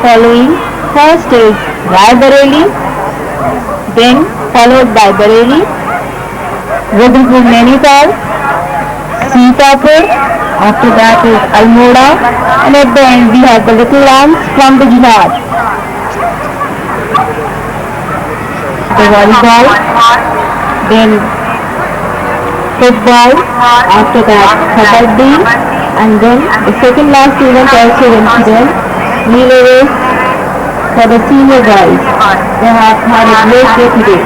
following. First is Raebareli, then followed by Bareilly, Rudrapur Nainital, Sitapur, after that is Almora, and at the end we have the little lambs from the Jihad. The volleyball, then football, after that kabaddi, and then the second last event also incident, relay race for the senior guys. They have had a great day today.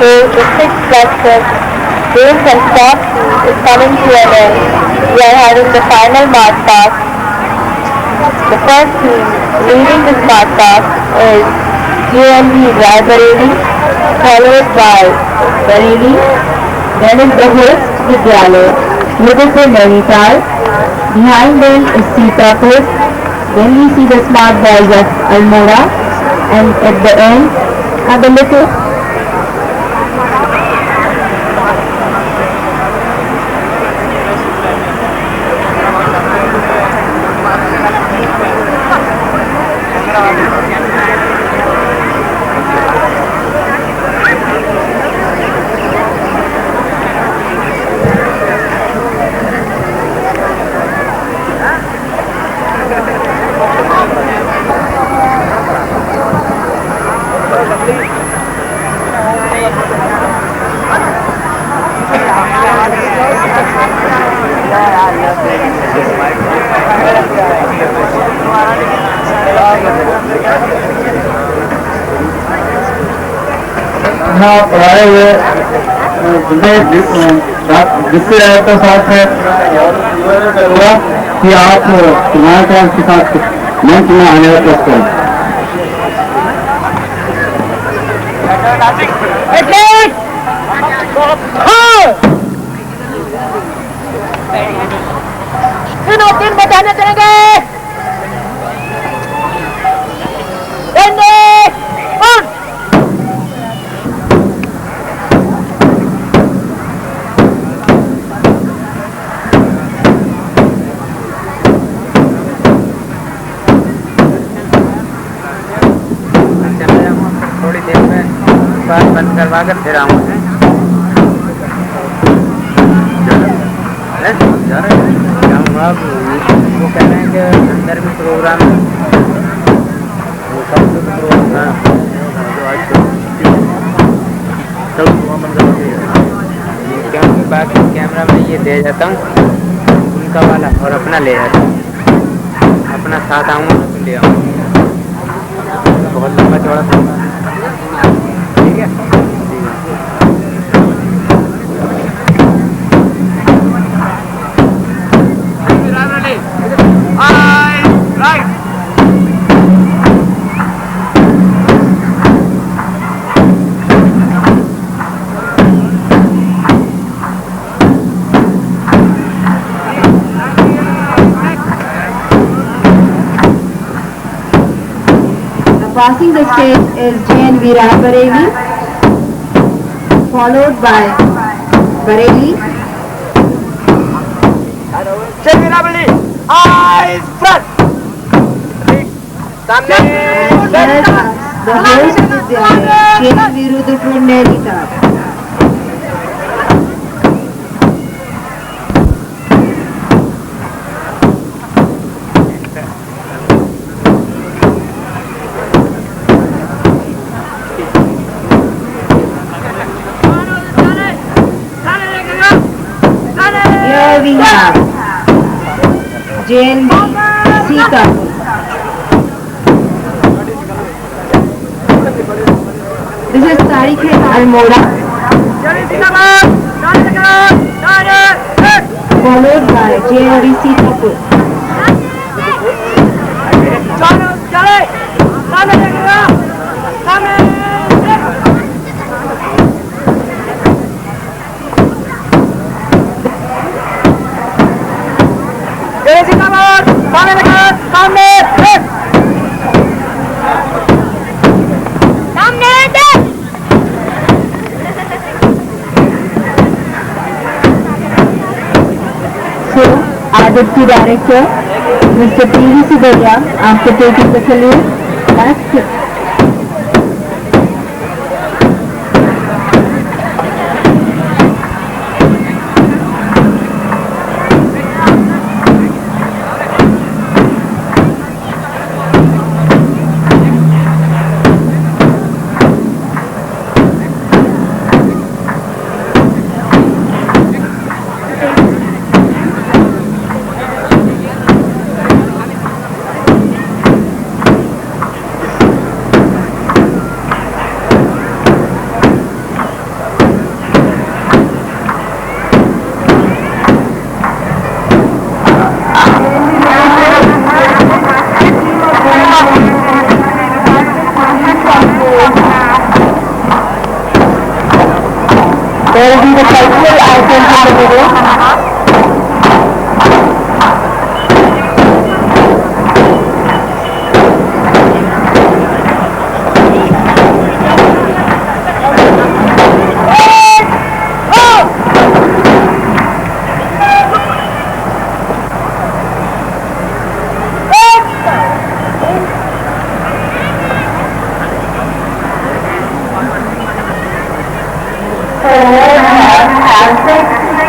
So the sixth cluster, games and sports is coming to an end. We are having the final march past. The first team leading this march past is JNV Raebareli, followed by Bareilly, then is the host Vidyalaya, Rudrapur Nainital, behind them is Sitapur, then we see the smart boys of Almora, and at the end are the little पढ़ाए हुए जिससे रहता साथ है कि आप तुम्हारे time के साथ मंच में आने का प्रश्न करें। तीन बचाने चलेंगे। थोड़ी देर में बात बंद करवा कर फिर आऊँगा। जाऊँगा वो कह रहे हैं कि अंदर भी प्रोग्राम क्योंकि बाकी कैमरा में ये दे जाता हूँ उनका वाला और अपना ले जाता हूँ। अपना साथ आऊँगा तो ले आऊँगा। बहुत लंबा चौड़ा ठीक है। Passing the stage is JNV Raebareli, followed by Bareilly. JNV Raebareli, eyes front. The host Vidyalaya, JNV Rudrapur Nainital. Here we have JNV Sitapur. This is Tariq Almora, followed by JNV Sitapur. So, our Deputy Director, Mr. P.V. Sudarya, after taking the salute, that's it. There will be the cultural items in the middle.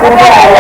There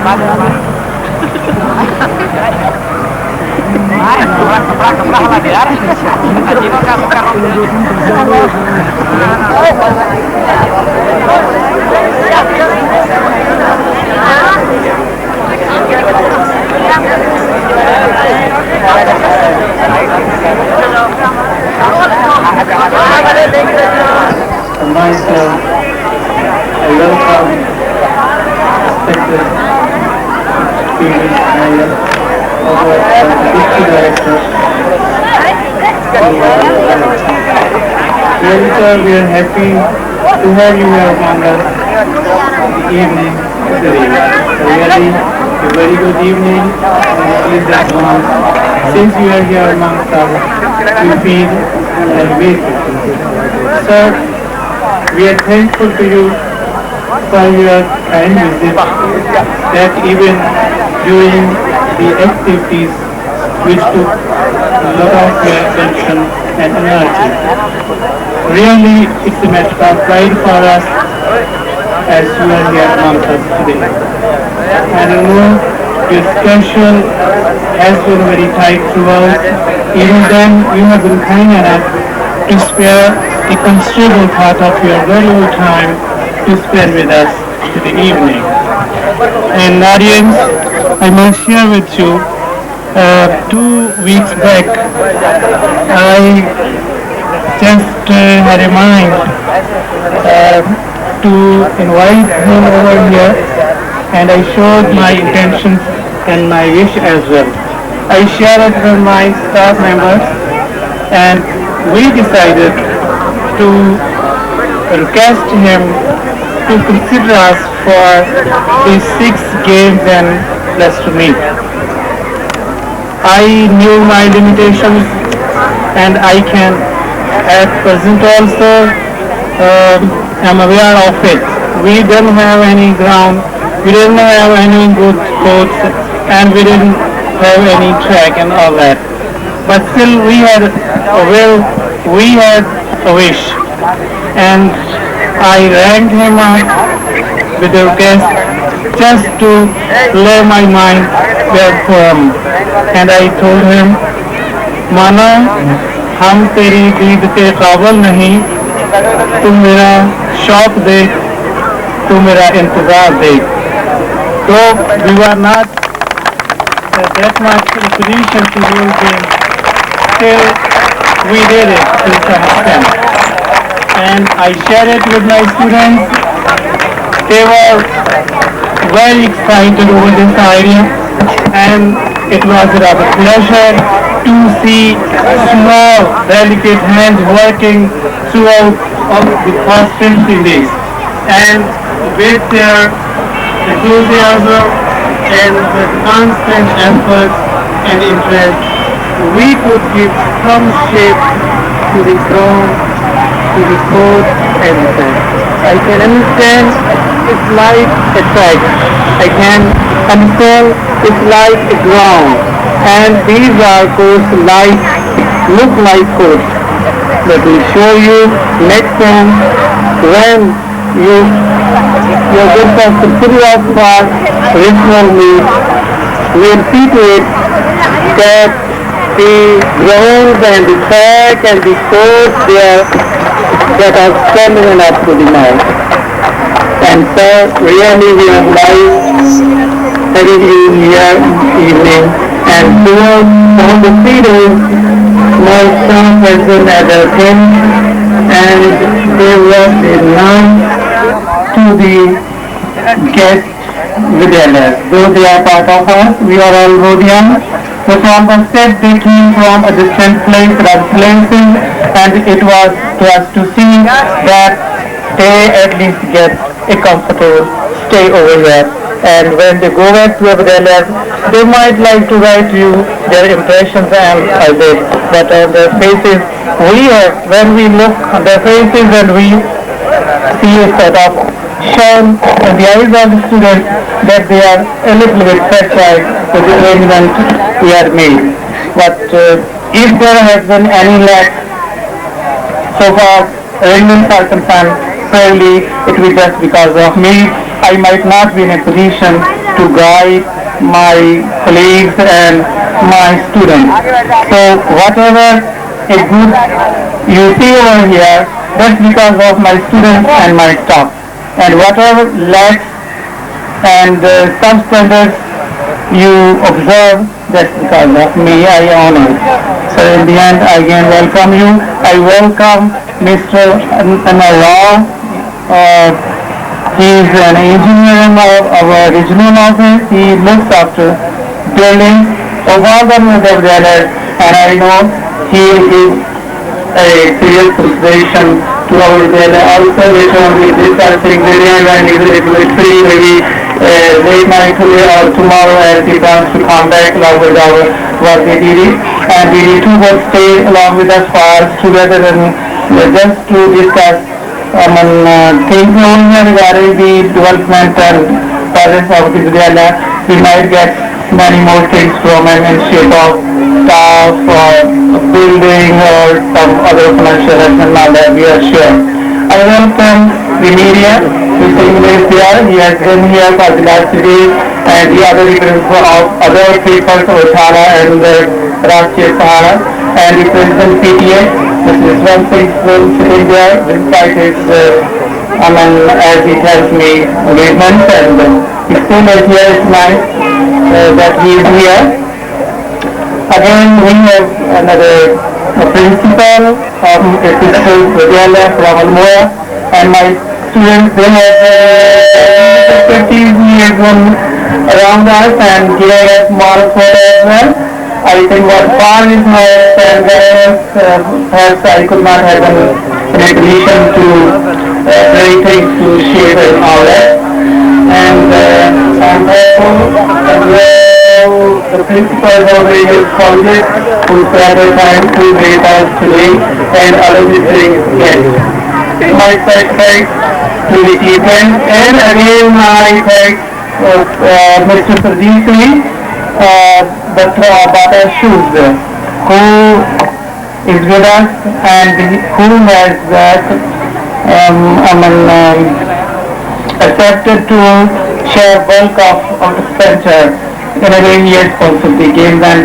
And myself, I welcome respected Swedish Mayor, our Deputy Director. Really, sir, we are happy to have you here among us in the evening today. Really, a very good evening and pleasant one. Since you are here amongst us, we feel elevated. Sir, we are thankful to you for your kind visit that even during the activities which took a lot of your attention and energy. Really, it's a matter of pride for us as you are here amongst us today. And I know your schedule has been very tight throughout. Even then, you have been kind enough to spare a considerable part of your valuable time to spend with us today evening. And Nadians, I must share with you, 2 weeks back, I just had a mind to invite him over here, and I showed my intentions and my wish as well. I shared it with my staff members, and we decided to request him to consider us for the 6 games and plus to meet. I knew my limitations, and I can at present also am aware of it. We didn't have any ground, we didn't have any good coach, and we didn't have any track and all that. But still we had a will, we had a wish, and I rang him up with a request just to lay my mind there for him. And I told him, माना हम तेरी दीद के काबिल नहीं, तू मेरा शौक देख, तू मेरा इंतजार देख. So we were not that much in position to do things, still we did it to some extent. And I shared it with my students. They were very excited over this idea, and it was a rather pleasure to see small, delicate hands working throughout the past 15 days. And with their enthusiasm and the constant efforts and interest, we could give some shape to the ground, to the code, and the fact. I can understand it's like a track. I can understand it's like a ground. And these are codes like, look like codes. Let me show you next time when your good self consider us for regional needs. We'll see to it that the grounds and the track and the codes there that are standing enough to the mouth. And so really we are nice having you here evening, and throughout all the 3 days my staff has been at their tent, and they were announced to the guest Vidyalaya. Though they are part of us, we are all Rhodian. So from the step they came from a distant place, places, and it was to us to see that they at least get a comfortable stay over here. And when they go back to Vidyalaya, they might like to write you their impressions, and I did. But on their faces, when we look on their faces and we see a sort of shine in the eyes of the students that they are a little bit satisfied with the arrangement we have made. But if there has been any lack so far arrangements are concerned, probably it will be just because of me. I might not be in a position to guide my colleagues and my students. So whatever a good you see over here, that's because of my students and my staff. And whatever lacks and some standards you observe, that's because of me, I own it. So in the end, I again welcome you. I welcome Mr. Anarao. He is an engineer of our regional office. He looks after buildings of all the Vidyalaya, and I know he is a serious consideration to our Vidyalaya. Also later on we discussing Vidyalaya and it will be free maybe late night today or tomorrow as he plans to come back along with our work DD. And DD2 will stay along with us for together and just to discuss things only regarding the development and progress of the Vidyalaya. We might get many more things from him in shape of staff or building or some other financial assessment that we are sure. I welcome the media. Mr. English here. He has been here for the last 3 days, and the other leaders of other papers of Thara and Rashtriya Sahara, and the President PTA, Mr. Islam Singh, sitting there despite his, as he tells me, engagements, and he still is here. It's nice that he is here. Again, we have another principal of a physical Vidyalaya from Almora, and my students, they have expertise around us and giving us moral support as well. I think what far is my perhaps I could not have an position to bring things to shape and all that. And I'm thankful the principals of various colleges who spent their time to meet us today and other visiting guests. My thanks to the event, and again my thanks Mr. Pradeep Singh, Dr. Bata Shoes, who is with us and who has accepted to share bulk of expenditure in a very responsibility games, and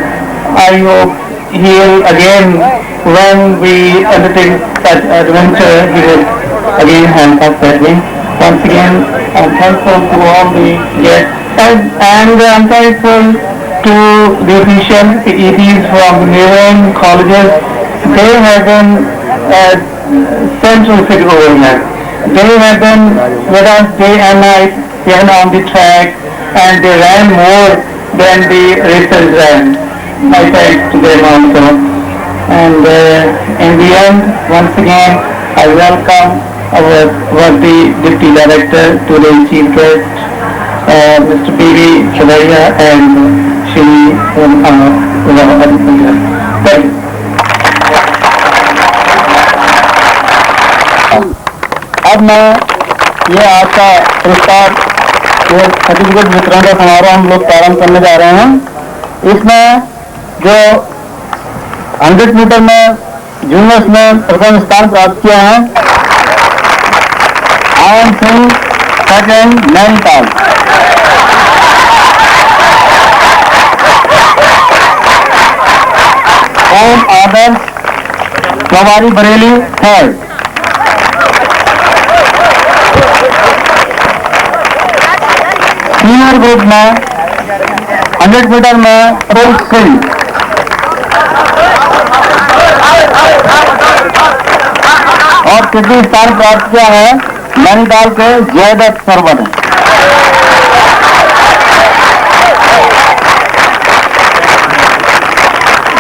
I hope he will again, when we undertake such adventure, he will again help us that way. Once again, I'm thankful to all the guests, and I'm thankful to the officials, the EDs from the neighboring colleges. They have been central figure over here. They have been with us day and night, even on the track, and they ran more than the racers ran. My thanks to them also. And in the end, once again, I welcome our worthy Deputy Director, today's Chief Guest, Mr. B.V. Chavaya and Shri Thank you. अब मैं ये आज का पुरस्कार certificate वितरण का समारोह हम लोग प्रारंभ करने जा रहे हैं। इसमें जो 100 मीटर में जूनियर्स में प्रथम स्थान प्राप्त किया है आनंद सिंह, सेकंड नैनीताल। ओम आदर्श चौबारी बरेली थर्ड। सीनियर ग्रुप में 100 मीटर में अरुण सिंह, और तृतीय स्थान प्राप्त किया है नैनीताल के जयदत्त सरवन।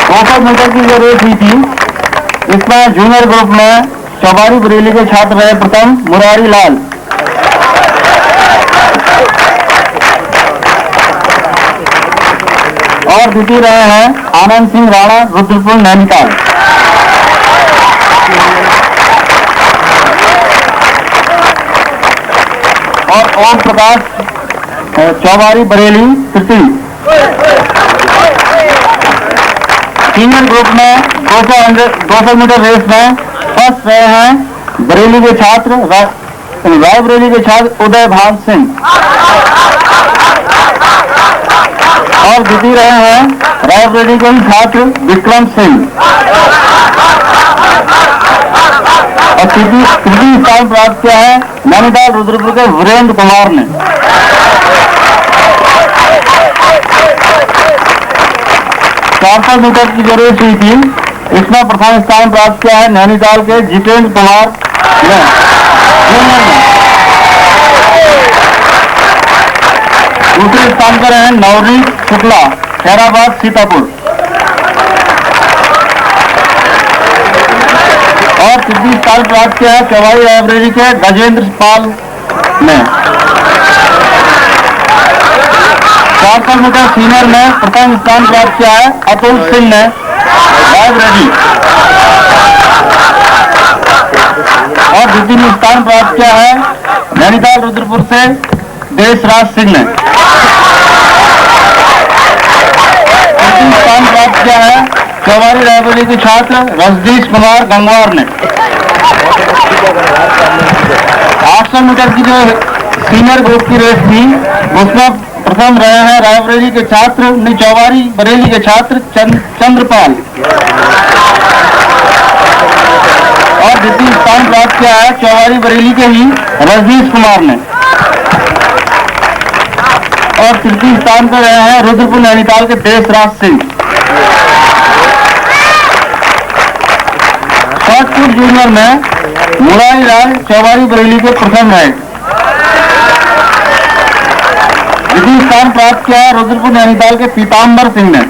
200 मीटर की जो रेस हुई थी, इसमें जूनियर ग्रुप में चौबारी बरेली के छात्र रहे प्रथम मुरारी लाल, और द्वितीय रहे हैं आनंद सिंह राणा, रुद्रपुर नैनीताल। और ओम प्रकाश चौबारी बरेली तृतीय। सीनियर ग्रुप में 200 मीटर रेस में फर्स्ट रहे हैं बरेली के छात्र रायबरेली के छात्र उदय भान सिंह। रहे हैं रायबरेली के छात्र विक्रम सिंह और तृतीय स्थान प्राप्त किया है नैनीताल रुद्रपुर के वीरेंद्र कुमार ने। 400 मीटर की जो रेस हुई थी इसमें प्रथम स्थान प्राप्त किया है नैनीताल के जितेंद्र कुमार ने। दूसरे स्थान पर है नवनीत शुक्ला खैराबाद सीतापुर और तृतीय स्थान प्राप्त किया है चौवाई रायबरेली के गजेंद्र पाल ने। 400 मीटर सीनियर में प्रथम स्थान प्राप्त किया है अतुल सिंह ने रायबरेली और द्वितीय स्थान प्राप्त किया है नैनीताल रुद्रपुर से देशराज सिंह ने। तृतीय स्थान प्राप्त किया है चौवारी रायबरेली के छात्र रजनीश कुमार गंगवार ने। 800 मीटर की जो सीनियर ग्रुप की रेस थी उसमें प्रथम रहे हैं रायबरेली के छात्र चौवारी बरेली के छात्र चंद्रपाल और द्वितीय स्थान प्राप्त किया है चौवारी बरेली के ही रजनीश कुमार ने और तृतीय स्थान पर रहे हैं रुद्रपुर नैनीताल के देशराज सिंह। शॉर्टपुट जूनियर में मुरारी लाल चौवारी बरेली के प्रथम रहे। द्वितीय स्थान प्राप्त किया है रुद्रपुर नैनीताल के पीताम्बर सिंह ने।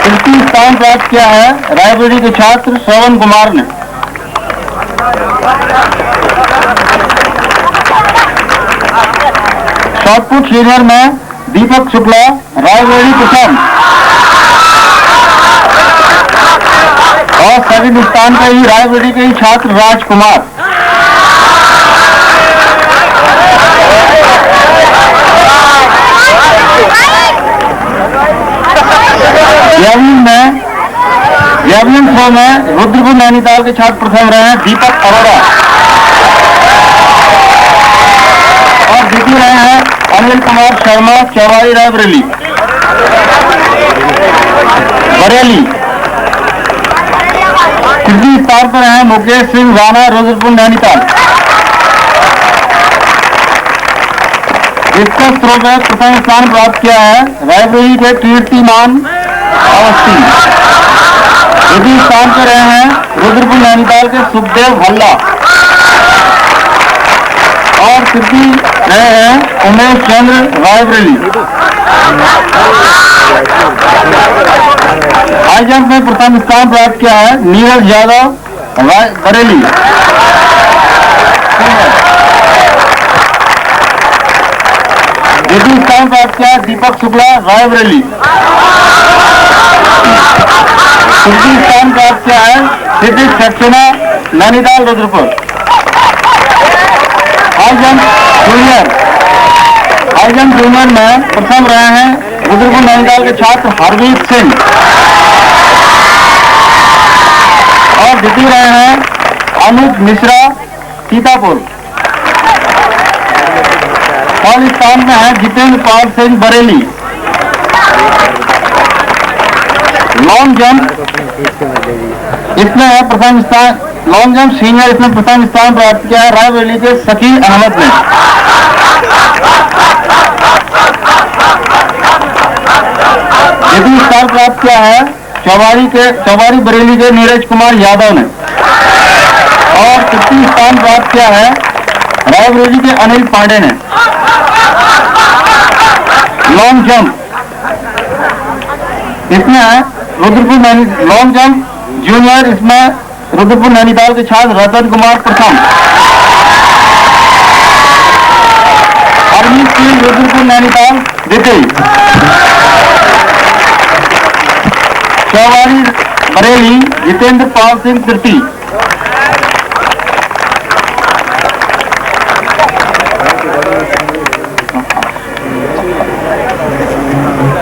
तृतीय स्थान प्राप्त किया है रायबरेली के छात्र श्रवण कुमार ने। शॉर्टपुट सीनियर में दीपक शुक्ला रायबरेली प्रथम और सेकंड स्थान पर ही रायबरेली के ही छात्र राजकुमार। जेवलिन थ्रो में रुद्रपुर नैनीताल के छात्र प्रथम रहे हैं दीपक अरोड़ा और द्वितीय रहे हैं अनिल कुमार शर्मा चौवारी रायबरेली बरेली। तृतीय स्थान पर हैं मुकेश सिंह राणा रुद्रपुर नैनीताल। डिस्कस थ्रो में प्रथम स्थान प्राप्त किया है रायबरेली के कीर्तिमान अवस्थी। द्वितीय स्थान पर रहे हैं रुद्रपुर नैनीताल के सुखदेव भल्ला और तृतीय रहे हैं उमेश चंद्र रायबरेली। हाई जंप में प्रथम स्थान प्राप्त किया है नीरज यादव बरेली। द्वितीय स्थान प्राप्त किया है दीपक शुक्ला रायबरेली। तृतीय स्थान प्राप्त किया है Siddique Saxena Nainital Rudrapur. High jump junior में प्रथम रहे हैं रुद्रपुर नैनीताल के छात्र हरवीर सिंह और द्वितीय रहे हैं अनूप मिश्रा सीतापुर। और स्थान में है जितेंद्र पाल सिंह बरेली। लॉन्ग जंप इसमें है प्रथम स्थान लॉन्ग जंप सीनियर इसमें प्रथम स्थान प्राप्त किया है रायबरेली के शकील अहमद ने। द्वितीय स्थान प्राप्त किया है चौवारी बरेली के नीरज कुमार यादव ने और तृतीय स्थान प्राप्त किया है रायबरेली के अनिल पांडे ने। लॉन्ग जंप इसमें है रुद्रपुर लॉन्ग जंप जूनियर इसमें रुद्रपुर नैनीताल के छात्र रतन कुमार प्रथम। हरमीत सिंह रुद्रपुर नैनीताल द्वितीय। चौवारी बरेली जितेंद्र पाल सिंह तृतीय।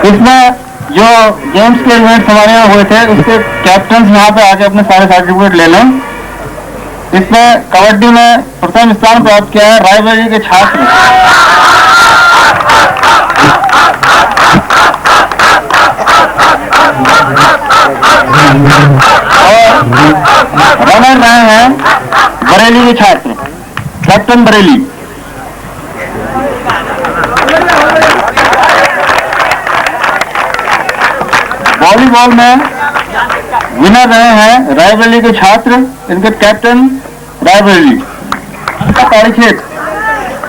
इसमें जो गेम्स के इवेंट्स हमारे यहाँ हुए थे उसके कैप्टन यहाँ पे आके अपने सारे सर्टिफिकेट ले लें। इसमें कबड्डी में प्रथम स्थान प्राप्त किया है रायबरेली के छात्र बरेली। वॉलीबॉल में विनर रहे हैं रायबरेली के छात्र, इनके captain Raebareli Tarikhet,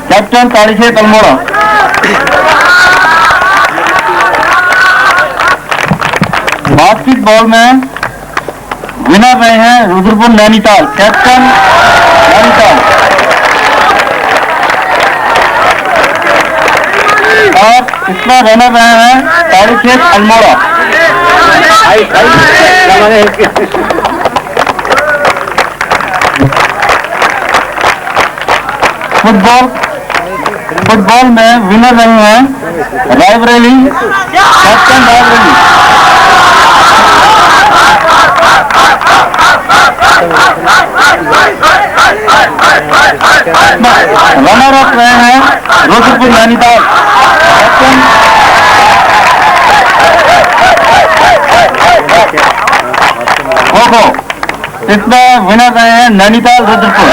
captain Tarikhet Almora. Basketball में विनर रहे हैं रुद्रपुर नैनीताल, कैप्टन नैनीताल। और इसमें रनर रहे हैं ताड़ीखेत अल्मोड़ा। फुटबॉल में विनर रहे हैं Raebareli, captain Raebareli. Runner up रहे हैं रुद्रपुर नैनीताल, कैप्टन। खो-खो इसमें विनर रहे हैं नैनीताल रुद्रपुर।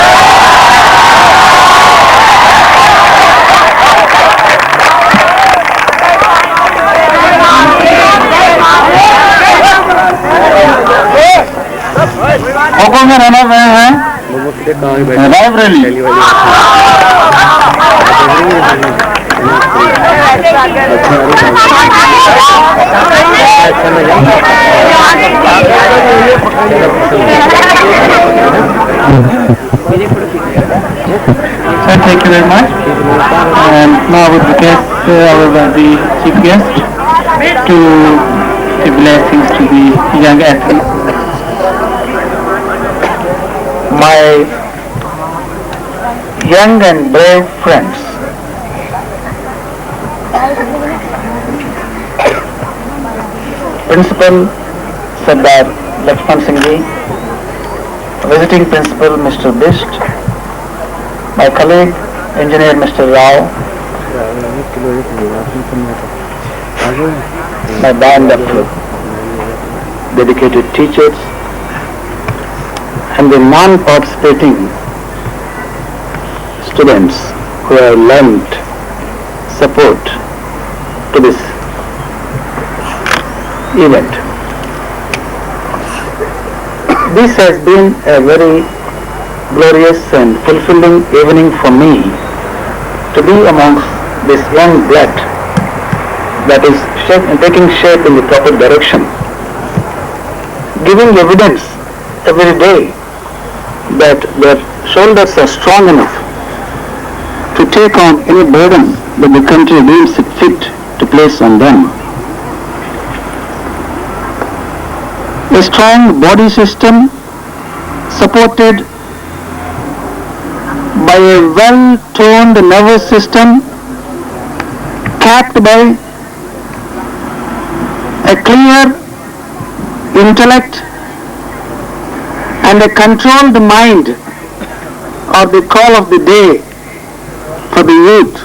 खो-खो में रनर रहे हैं Raebareli. Thank you very much. And now I would request the chief guest to give blessings to the young athletes. My young and brave friends, Principal Sardar Lakshman Singh Ji, Visiting Principal Mr. Bist, my colleague Engineer Mr. Rao, my band of dedicated teachers, and the non-participating students who have lent support to this event. This has been a very glorious and fulfilling evening for me to be amongst this young blood that is taking shape in the proper direction, giving evidence every day that their shoulders are strong enough to take on any burden that the country deems it fit to place on them. A strong body system supported by a well-toned nervous system, capped by a clear intellect and a controlled mind are the call of the day for the youth,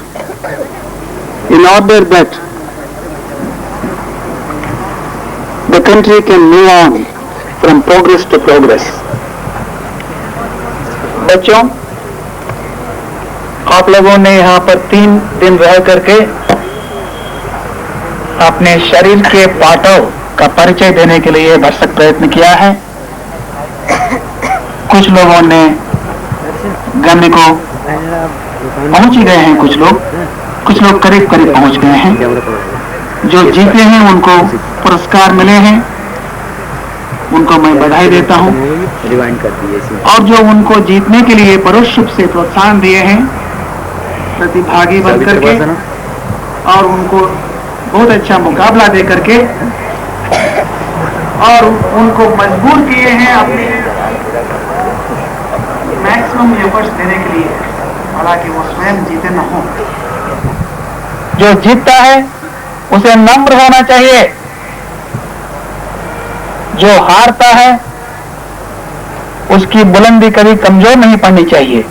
in order that the country can move on from progress to progress. बच्चों, आप लोगों ने यहाँ पर 3 दिन रह करके अपने शरीर के पार्टों का परिचय देने के लिए भरसक प्रयत्न किया है। कुछ लोगों ने गम्य को पहुंच ही गए हैं, कुछ लोग करीब करीब पहुंच गए हैं। जो जीते हैं उनको पुरस्कार मिले हैं, उनको मैं बधाई देता हूं। और जो उनको जीतने के लिए परोक्ष रूप से प्रोत्साहन दिए हैं, प्रतिभागी बन करके और उनको बहुत अच्छा मुकाबला दे करके और उनको मजबूर किए हैं अपने मैक्सिमम एफर्ट्स देने के लिए, हालांकि वो स्वयं जीते न हो। जो जीतता है उसे नम्र होना चाहिए, जो हारता है उसकी बुलंदी कभी कमजोर नहीं पड़नी चाहिए।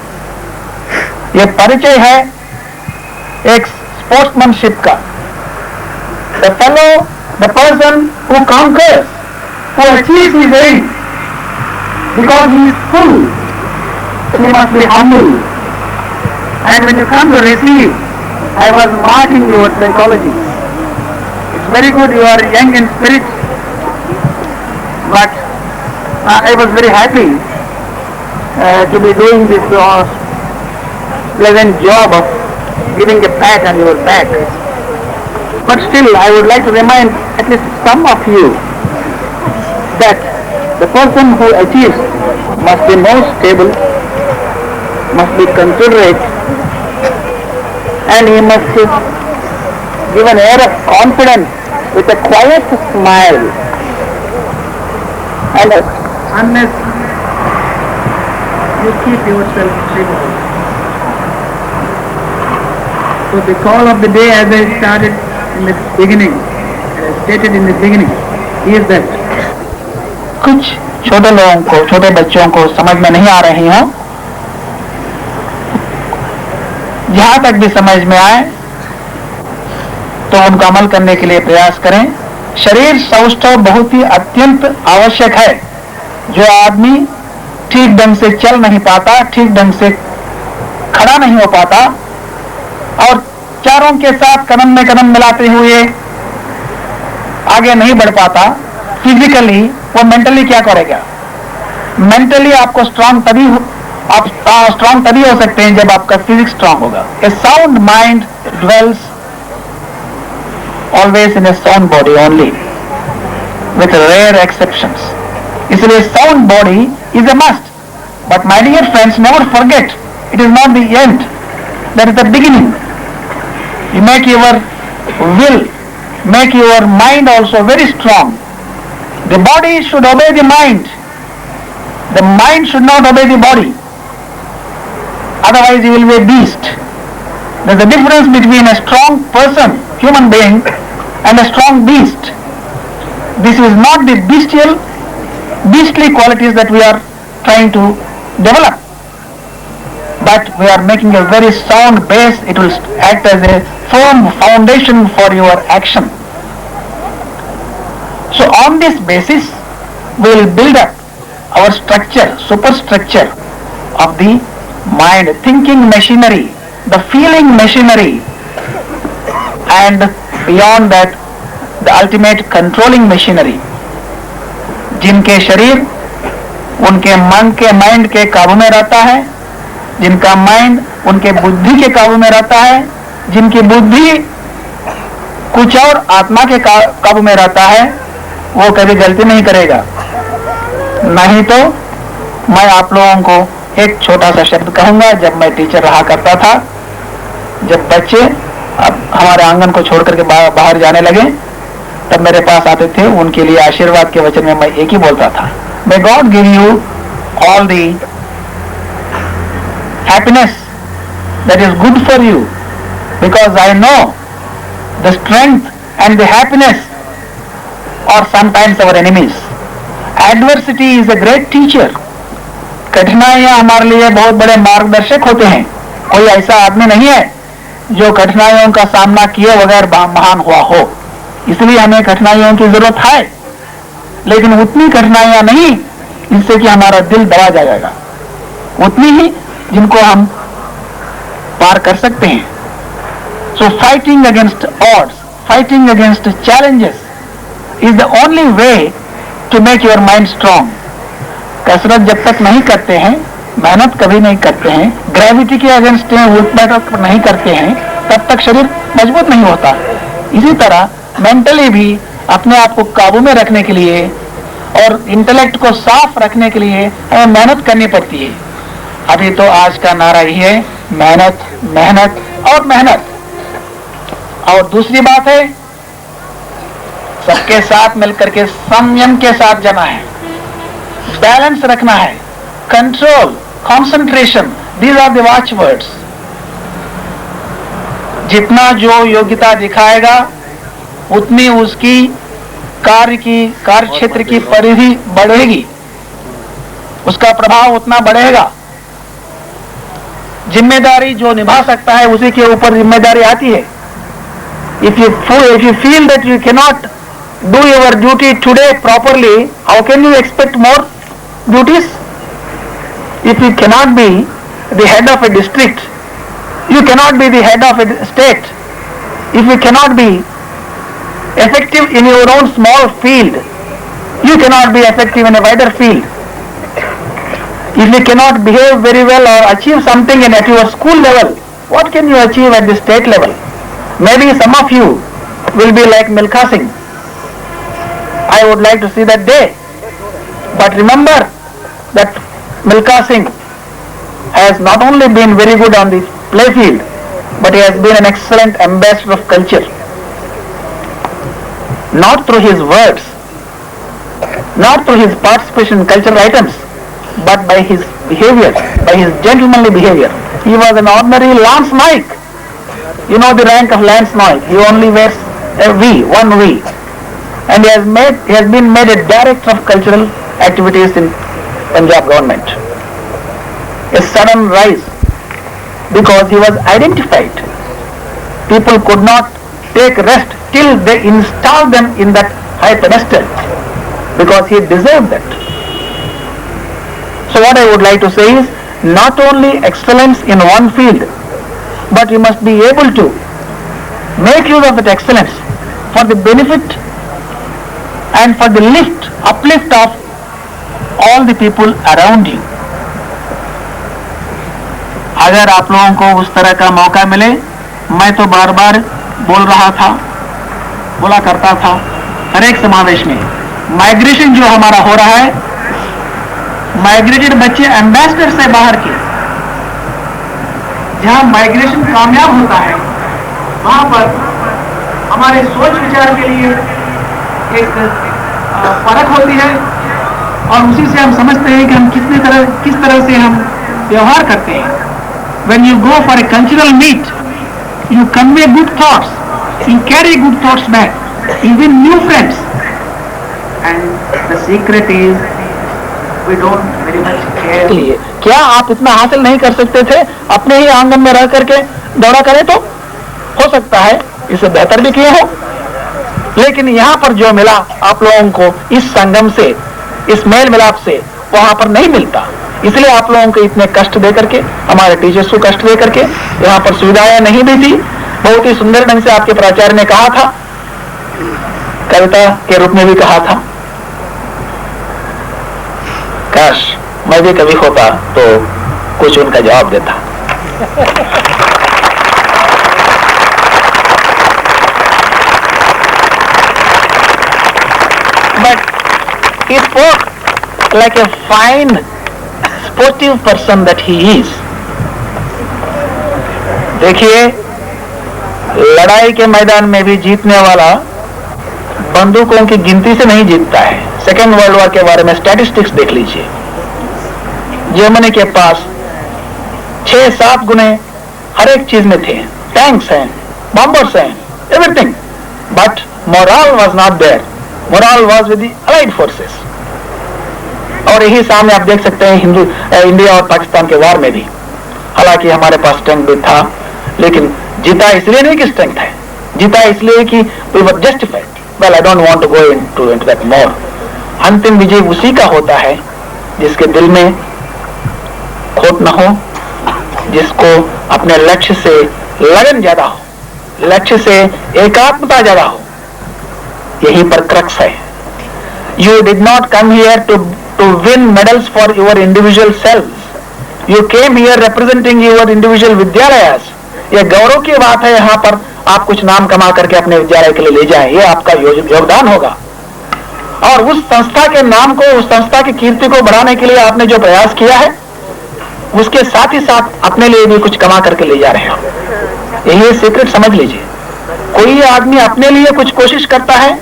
ये परिचय है एक स्पोर्ट्समैनशिप का। The person who conquers, who achieves his aim, because he is full, he must be humble. And when you come to receive, I was marking your psychology. It's very good, you are young in spirit, but I was very happy to be doing this pleasant job of giving a pat on your back. But still, I would like to remind at least some of you that the person who achieves must be more stable, must be considerate, and he must give an air of confidence with a quiet smile. And unless you keep yourself stable. So the call of the day, as I started in the beginning, stated in the beginning, is that कुछ छोटे लोगों को, छोटे बच्चों को समझ में नहीं आ रही हो, जहां तक भी समझ में आए तो उनको अमल करने के लिए प्रयास करें। शरीर सौष्ठव बहुत ही अत्यंत आवश्यक है। जो आदमी ठीक ढंग से चल नहीं पाता, ठीक ढंग से खड़ा नहीं हो पाता और चारों के साथ कदम में कदम मिलाते हुए आगे नहीं बढ़ पाता, फिजिकली वो मेंटली क्या करेगा? मेंटली आपको स्ट्रांग तभी आप स्ट्रांग तभी हो सकते हैं जब आपका फिजिक्स स्ट्रांग होगा। A sound mind dwells always in a sound body only, with rare exceptions. इसलिए sound body is a must, but my dear friends, never forget, it is not the end, that is the beginning. You make your will, make your mind also very strong. The body should obey the mind. The mind should not obey the body. Otherwise you will be a beast. There is a difference between a strong person, human being, and a strong beast. This is not the beastly qualities that we are trying to develop. But we are making a very sound base. It will act as a firm foundation for your action. So on this basis, we will build up our structure, superstructure of the mind, thinking machinery, the feeling machinery, and beyond that, the ultimate controlling machinery. जिनके शरीर उनके मन के mind के काबू में रहता है, जिनका माइंड उनके बुद्धि के काबू में रहता है, जिनकी बुद्धि कुछ और आत्मा के काबू में रहता है, वो कभी गलती नहीं करेगा। नहीं तो मैं आप लोगों को एक छोटा सा शब्द कहूंगा। जब मैं टीचर रहा करता था, जब बच्चे अब हमारे आंगन को छोड़ करके बाहर जाने लगे, तब मेरे पास आते थे, उनके लिए आशीर्वाद के वचन में मैं एक ही बोलता था, may God give you all the happiness that is good for you, because I know the strength and the happiness are sometimes our enemies. Adversity is a great teacher. कठिनाइयां हमारे लिए बहुत बड़े मार्गदर्शक होते हैं। कोई ऐसा आदमी नहीं है जो कठिनाइयों का सामना किए बगैर महान हुआ हो। इसलिए हमें कठिनाइयों की जरूरत है, लेकिन उतनी कठिनाइयां नहीं जिससे कि हमारा दिल दबा जाएगा, उतनी ही जिनको हम पार कर सकते हैं। So fighting against odds, fighting against challenges is the only way to make your mind strong. कसरत जब तक नहीं करते हैं, मेहनत कभी नहीं करते हैं, ग्रेविटी के अगेंस्ट उठ बैठक नहीं करते हैं, तब तक शरीर मजबूत नहीं होता। इसी तरह मेंटली भी अपने आप को काबू में रखने के लिए और इंटेलेक्ट को साफ रखने के लिए हमें मेहनत करनी पड़ती है। अभी तो आज का नारा ही है, मेहनत मेहनत और मेहनत। और दूसरी बात है, सबके साथ मिलकर के संयम के साथ जाना है, बैलेंस रखना है, control, concentration, these are the watch words. जितना जो योग्यता दिखाएगा उतनी उसकी कार्य क्षेत्र की परिधि बढ़ेगी, उसका प्रभाव उतना बढ़ेगा। जिम्मेदारी जो निभा सकता है उसी के ऊपर जिम्मेदारी आती है। If you feel that you cannot do your duty today properly, how can you expect more duties? If you cannot be the head of a district You cannot be the head of a state if you cannot be effective in your own small field. You cannot be effective in a wider field. If you cannot behave very well or achieve something at your school level, what can you achieve at the state level? Maybe some of you will be like Milkha Singh. I would like to see that day. But remember that Milkha Singh has not only been very good on the playfield, but he has been an excellent ambassador of culture. Not through his words, not through his participation in cultural items, but by his behavior, by his gentlemanly behavior. He was an ordinary Lance Naik. You know the rank of Lance Naik. He only wears a V, one V. And he has been made a director of cultural activities in Punjab government. A sudden rise because he was identified. People could not take rest till they installed them in that high pedestal because he deserved that. So what I would like to say is, not only excellence in one field, but you must be able to make use of that excellence for the benefit and for the uplift of all the people around you. अगर आप लोगों को उस तरह का मौका मिले, मैं तो बार बार बोला करता था हर एक समावेश में, माइग्रेशन जो हमारा हो रहा है, माइग्रेटेड बच्चे एम्बेसडर से बाहर के, जहां माइग्रेशन कामयाब होता है, वहां पर हमारे सोच विचार के लिए एक फर्क होती है और उसी से हम समझते हैं कि हम किस तरह से हम व्यवहार करते हैं. When you go for a cultural meet, you convey good thoughts, you carry good thoughts back, you win new friends, and the secret is we don't very much care. क्या आप इतना हासिल नहीं कर सकते थे अपने ही आंगन में रह करके दौड़ा करें? तो हो सकता है इससे बेहतर भी किए हो, लेकिन यहाँ पर जो मिला आप लोगों को इस संगम से, इस मेल मिलाप से, वहां पर नहीं मिलता. इसलिए आप लोगों को इतने कष्ट दे करके, हमारे टीचर्स को कष्ट दे करके, यहाँ पर सुविधाएं नहीं दी थी. बहुत ही सुंदर ढंग से आपके प्राचार्य ने कहा था, कविता के रूप में भी कहा था. काश मैं भी कवि होता तो कुछ उनका जवाब देता. But he spoke like a fine sportive person that he is. देखिए, लड़ाई के मैदान में भी जीतने वाला बंदूकों की गिनती से नहीं जीतता है. सेकेंड वर्ल्ड वॉर के बारे में स्टैटिस्टिक्स देख लीजिए. जर्मनी के पास 6-7 गुने हर एक चीज में थे. टैंक्स हैं, बॉम्बर्स हैं, everything. But moral was not there. Moral was with the allied forces. और यही सामने आप देख सकते हैं इंडिया और पाकिस्तान के वार में भी. हालांकि हमारे पास स्ट्रेंथ भी था, लेकिन जीता इसलिए नहीं कि स्ट्रेंथ है, जीता इसलिए कि we were justified. Well, I don't want to go into that more. अंतिम विजय उसी का होता है जिसके दिल में खोट न हो, जिसको अपने लक्ष्य से लगन ज्यादा हो, लक्ष्य से एकात्मता ज्यादा हो. यही पर क्रक्स है. You did not come here to win medals for your individual selves. You came here representing your individual विद्यालयस. ये गौरव की बात है, यहाँ पर आप कुछ नाम कमा करके अपने विद्यालय के लिए ले जाएं, ये आपका योगदान होगा. और उस संस्था के नाम को, उस संस्था की कीर्ति को बढ़ाने के लिए आपने जो प्रयास किया है, उसके साथ ही साथ अपने लिए भी कुछ कमा करके ले जा रहे हैं. यही सीक्रेट समझ लीजिए. कोई आदमी अपने लिए कुछ कोशिश करता है,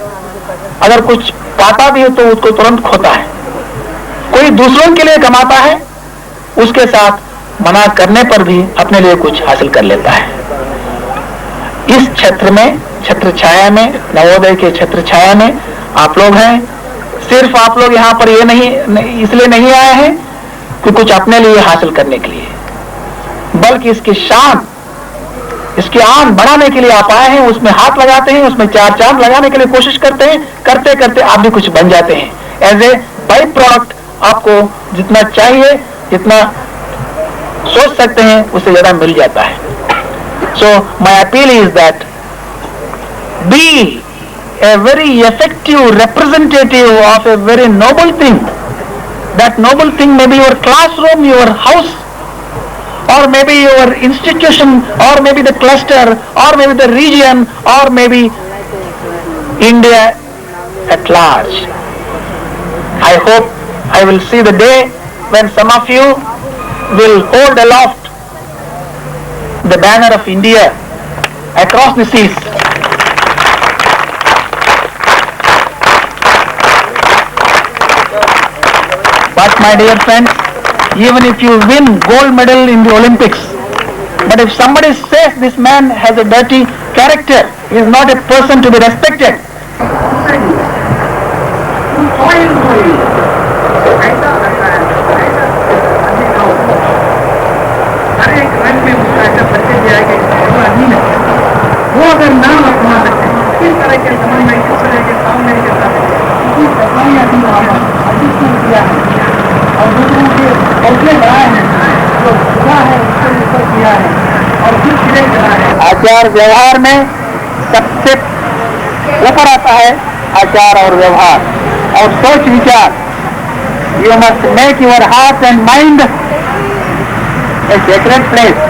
अगर कुछ पाता भी है तो उसको तुरंत खोता है. कोई दूसरों के लिए कमाता है, उसके साथ मना करने पर भी अपने लिए कुछ हासिल कर लेता है. इस क्षेत्र में, छत्र छाया में, नवोदय के छत्र छाया में आप लोग हैं. सिर्फ आप लोग यहाँ पर ये नहीं इसलिए नहीं आए हैं कि कुछ अपने लिए हासिल करने के लिए, बल्कि इसकी शान, इसकी आन बढ़ाने के लिए आप आए हैं. उसमें हाथ लगाते हैं, उसमें 4 चांद लगाने के लिए कोशिश करते हैं. करते करते आप भी कुछ बन जाते हैं. एज ए बाई प्रोडक्ट आपको जितना चाहिए, जितना सोच सकते हैं, उससे ज्यादा मिल जाता है. So my appeal is that be a very effective representative of a very noble thing. That noble thing may be your classroom, your house, or maybe your institution, or maybe the cluster, or maybe the region, or maybe India at large. I hope I will see the day when some of you will hold aloft the banner of India across the seas. But my dear friends, even if you win gold medal in the Olympics, but if somebody says this man has a dirty character, he is not a person to be respected. वो अगर नाम अपना सकते हैं किस तरह के समन्वय किस तरह के सामने के साथ किया है और दूसरों के ऐसे बढ़ाए हैं जो हुआ है उससे ऊपर किया है और फिर सिरे चला है। आचार व्यवहार में सबसे ऊपर आता है आचार और व्यवहार और सोच विचार। You must make your heart and mind a secret place.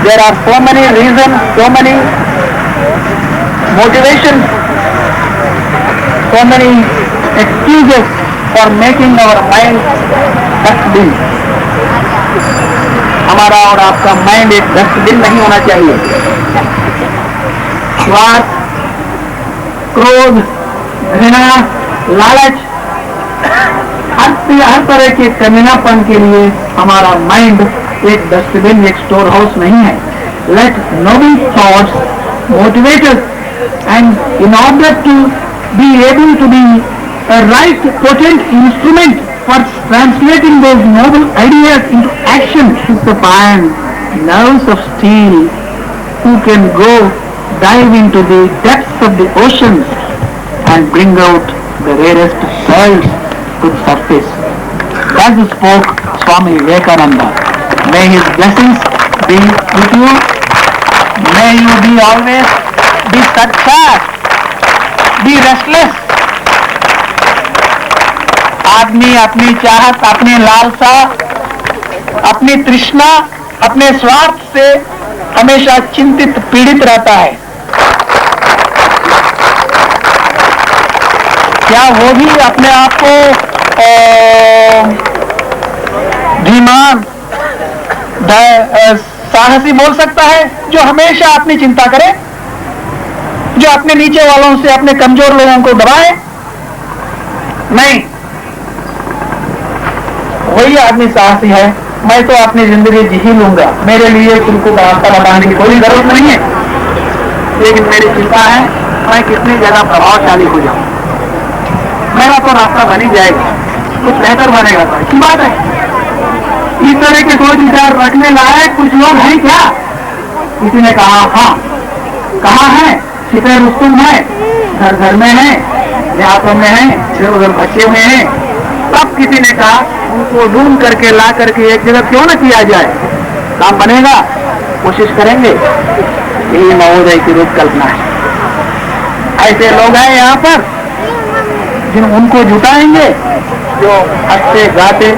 There are so many reasons, so many motivations, so many excuses for making our mind dustbin. हमारा और आपका माइंड एक डस्टबिन नहीं होना चाहिए। स्वार्थ, क्रोध, घृणा, लालच, हर तरह के कमीनापन के लिए हमारा माइंड एक डस्टबिन, एक स्टोर हाउस नहीं है। Let noble thoughts motivate us and in order to be able to be a right potent instrument for translating those noble ideas into action is the iron nerves of steel who can go dive into the depths of the oceans and bring out the rarest salts to the surface. As spoke Swami Vivekananda. May his blessings be with you. May you be always be steadfast, be restless. आदमी अपनी चाहत, अपनी लालसा, अपनी तृष्णा, अपने स्वार्थ से हमेशा चिंतित पीड़ित रहता है। क्या वो भी अपने आप को धीमान, साहसी बोल सकता है, जो हमेशा अपनी चिंता करे, जो अपने नीचे वालों से अपने कमजोर लोगों को दबाए? नहीं, वही आदमी साहसी है। मैं तो अपनी जिंदगी जी ही लूंगा, मेरे लिए तुमको रास्ता बताने की कोई जरूरत नहीं है, लेकिन मेरी चिंता है मैं कितनी ज्यादा प्रभावशाली हो जाऊं। मेरा तो रास्ता बन ही जाएगा, कुछ बेहतर बनेगा तो अच्छी बात है। इस तरह के सोच विचार रखने लायक कुछ लोग हैं क्या? किसी ने कहा हाँ, कहाँ है? छिपे रुस्तुम है, घर घर में है, देहातों में है, इधर उधर बचे हुए हैं। तब किसी ने कहा उनको ढूंढ करके ला करके एक जगह क्यों न किया जाए, काम बनेगा, कोशिश करेंगे। यही महोदय की रूप कल्पना है। ऐसे लोग हैं यहाँ पर जिन उनको जुटाएंगे जो हंसते गाते